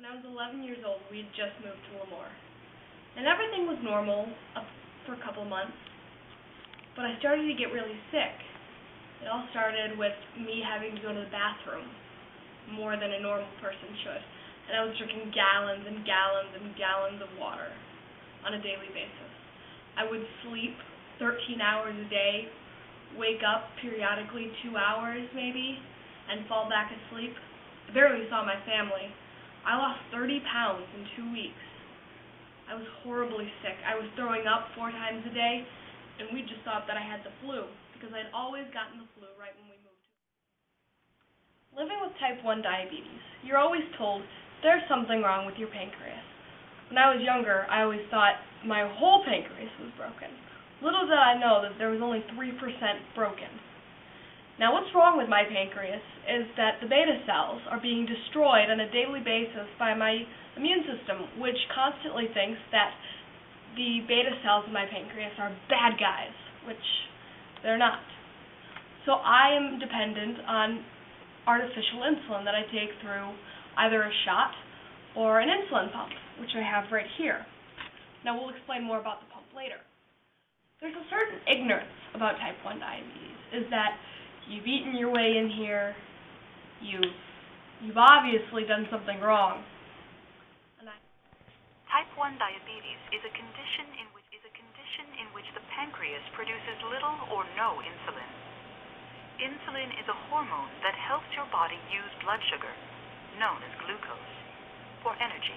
When I was 11 years old, we had just moved to Lemoore. And everything was normal for a couple months, but I started to get really sick. It all started with me having to go to the bathroom more than a normal person should. And I was drinking gallons and gallons and gallons of water on a daily basis. I would sleep 13 hours a day, wake up periodically 2 hours maybe, and fall back asleep. I barely saw my family. I lost 30 pounds in 2 weeks. I was horribly sick. I was throwing up 4 times a day, and we just thought that I had the flu because I'd always gotten the flu right when we moved. Living with type 1 diabetes, you're always told there's something wrong with your pancreas. When I was younger, I always thought my whole pancreas was broken. Little did I know that there was only 3% broken. Now, what's wrong with my pancreas is that the beta cells are being destroyed on a daily basis by my immune system, which constantly thinks that the beta cells in my pancreas are bad guys, which they're not. So I am dependent on artificial insulin that I take through either a shot or an insulin pump, which I have right here. Now, we'll explain more about the pump later. There's a certain ignorance about type 1 diabetes, is that you've eaten your way in here, you've obviously done something wrong. Type 1 diabetes is a condition in which the pancreas produces little or no insulin. Insulin is a hormone that helps your body use blood sugar, known as glucose, for energy.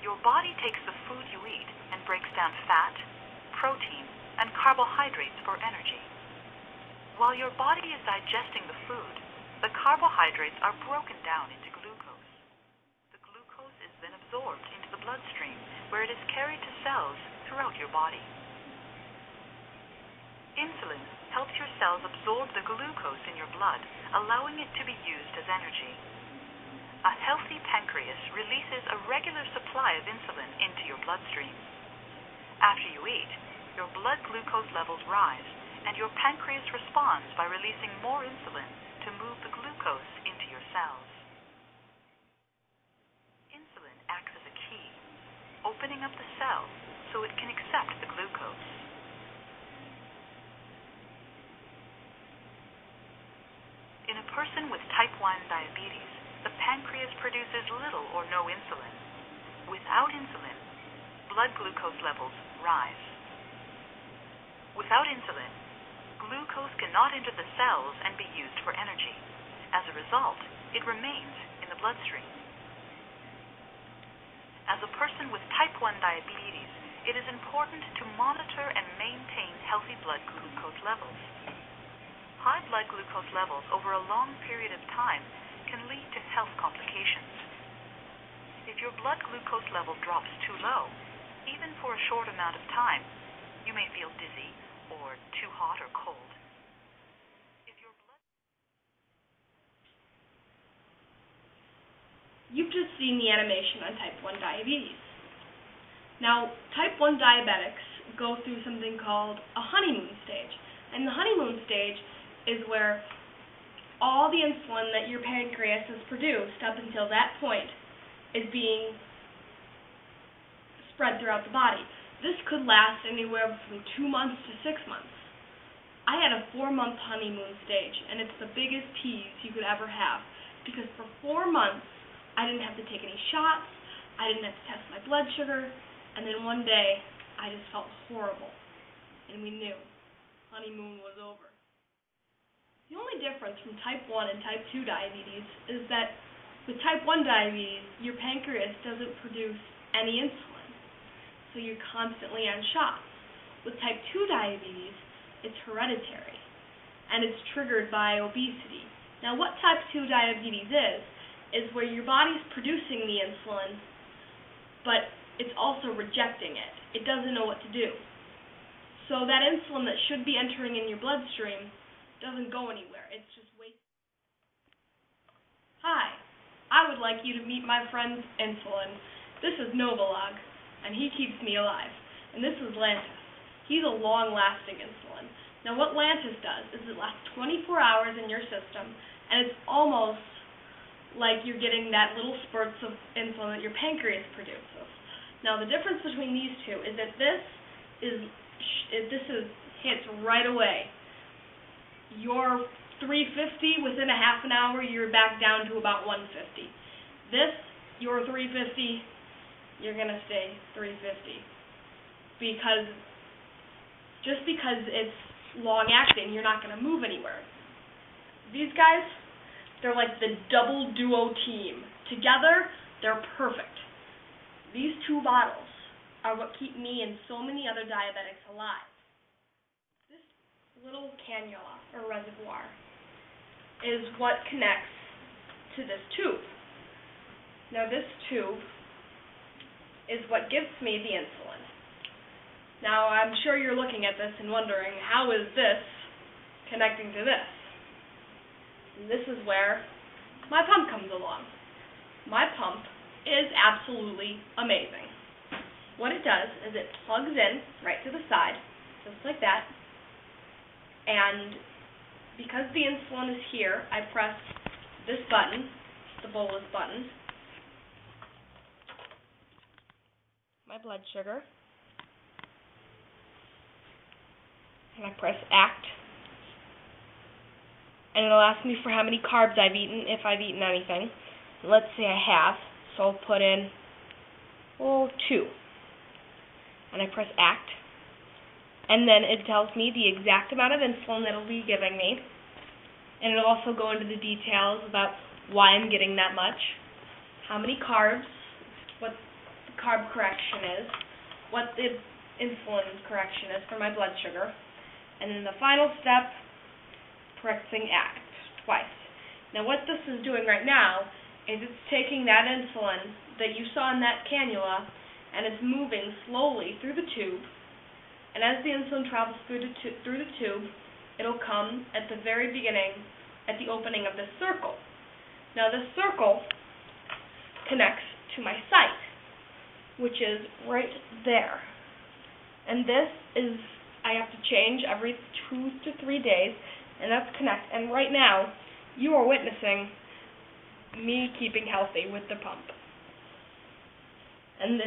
Your body takes the food you eat and breaks down fat, protein, and carbohydrates for energy. While your body is digesting the food, the carbohydrates are broken down into glucose. The glucose is then absorbed into the bloodstream, where it is carried to cells throughout your body. Insulin helps your cells absorb the glucose in your blood, allowing it to be used as energy. A healthy pancreas releases a regular supply of insulin into your bloodstream. After you eat, your blood glucose levels rise, and your pancreas responds by releasing more insulin to move the glucose into your cells. Insulin acts as a key, opening up the cell so it can accept the glucose. In a person with type 1 diabetes, the pancreas produces little or no insulin. Without insulin, blood glucose levels rise. Without insulin, glucose cannot enter the cells and be used for energy. As a result, it remains in the bloodstream. As a person with type 1 diabetes, it is important to monitor and maintain healthy blood glucose levels. High blood glucose levels over a long period of time can lead to health complications. If your blood glucose level drops too low, even for a short amount of time, you may feel dizzy or too hot or cold. You've just seen the animation on type 1 diabetes. Now, type 1 diabetics go through something called a honeymoon stage. And the honeymoon stage is where all the insulin that your pancreas has produced up until that point is being spread throughout the body. This could last anywhere from 2 months to 6 months. I had a 4-month honeymoon stage, and it's the biggest tease you could ever have, because for 4 months, I didn't have to take any shots, I didn't have to test my blood sugar, and then one day, I just felt horrible, and we knew honeymoon was over. The only difference from type 1 and type 2 diabetes is that with type 1 diabetes, your pancreas doesn't produce any insulin, so you're constantly on shots. With type 2 diabetes, it's hereditary, and it's triggered by obesity. Now, what type 2 diabetes is where your body's producing the insulin, but it's also rejecting it. It doesn't know what to do. So that insulin that should be entering in your bloodstream doesn't go anywhere. It's just wasted. Hi, I would like you to meet my friend Insulin. This is Novolog, and he keeps me alive. And this is Lantus. He's a long-lasting insulin. Now what Lantus does is it lasts 24 hours in your system, and it's almost like you're getting that little spurts of insulin that your pancreas produces. Now the difference between these two is that this hits right away. Your 350 within a half an hour, you're back down to about 150. This, your 350, you're gonna stay 350 just because it's long acting, you're not gonna move anywhere. These guys, they're like the double duo team. Together, they're perfect. These two bottles are what keep me and so many other diabetics alive. This little cannula, or reservoir, is what connects to this tube. Now this tube is what gives me the insulin. Now I'm sure you're looking at this and wondering, how is this connecting to this? And this is where my pump comes along. My pump is absolutely amazing. What it does is it plugs in right to the side, just like that, and because the insulin is here, I press this button, the bolus button, my blood sugar, and I press act, and it'll ask me for how many carbs I've eaten, if I've eaten anything. Let's say I have, so I'll put in, 2. And I press act, and then it tells me the exact amount of insulin that it'll be giving me, and it'll also go into the details about why I'm getting that much, how many carbs, what the carb correction is, what the insulin correction is for my blood sugar, and then the final step, pressing act twice. Now what this is doing right now is it's taking that insulin that you saw in that cannula and it's moving slowly through the tube, and as the insulin travels through the tube, it'll come at the very beginning, at the opening of this circle. Now this circle connects to my site, which is right there. And this is, I have to change every 2 to 3 days, and that's connect. And right now, you are witnessing me keeping healthy with the pump. And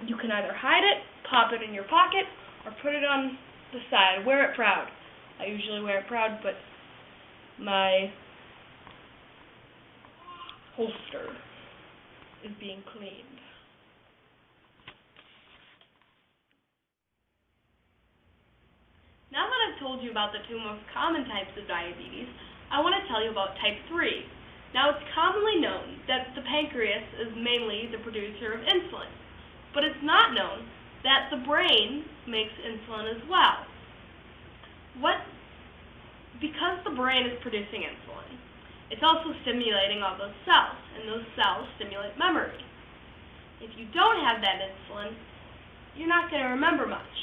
you can either hide it, pop it in your pocket, or put it on the side. Wear it proud. I usually wear it proud, but my holster is being cleaned. Now that I've told you about the 2 most common types of diabetes, I want to tell you about type 3. Now, it's commonly known that the pancreas is mainly the producer of insulin, but it's not known that the brain makes insulin as well. Because the brain is producing insulin, it's also stimulating all those cells, and those cells stimulate memory. If you don't have that insulin, you're not going to remember much.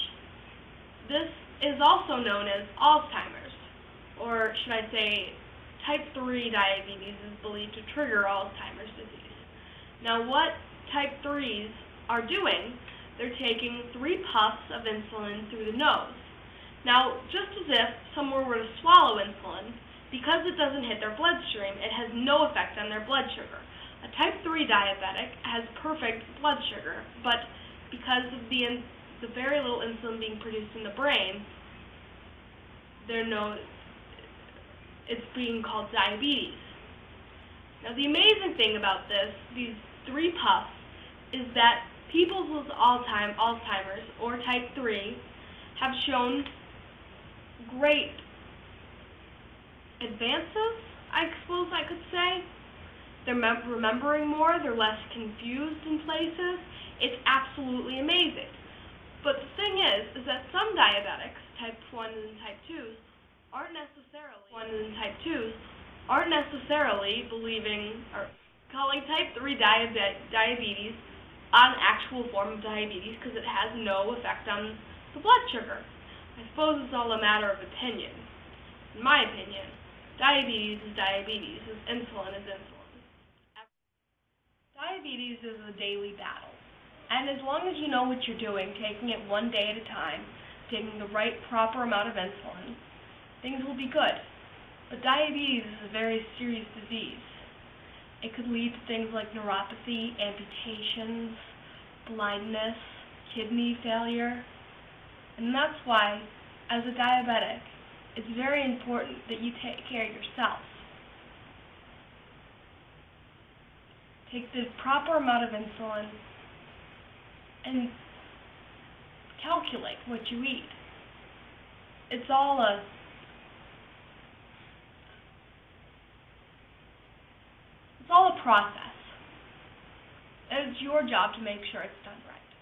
This is also known as Alzheimer's, or should I say, type 3 diabetes is believed to trigger Alzheimer's disease. Now what type 3s are doing, they're taking 3 puffs of insulin through the nose. Now, just as if someone were to swallow insulin, because it doesn't hit their bloodstream, it has no effect on their blood sugar. A type 3 diabetic has perfect blood sugar, but because of the very little insulin being produced in the brain, it's being called diabetes. Now the amazing thing about these 3 puffs, is that people with Alzheimer's or type 3 have shown great advances, I suppose I could say. They're remembering more, they're less confused in places. It's absolutely amazing. But the thing is that some diabetics, type 1 and type 2s, aren't necessarily believing or calling type 3 diabetes an actual form of diabetes because it has no effect on the blood sugar. I suppose it's all a matter of opinion. In my opinion, diabetes is diabetes, as insulin is insulin. Diabetes is a daily battle. And as long as you know what you're doing, taking it one day at a time, taking the right proper amount of insulin, things will be good. But diabetes is a very serious disease. It could lead to things like neuropathy, amputations, blindness, kidney failure. And that's why, as a diabetic, it's very important that you take care of yourself. Take the proper amount of insulin and calculate what you eat. It's all a process. And it's your job to make sure it's done right.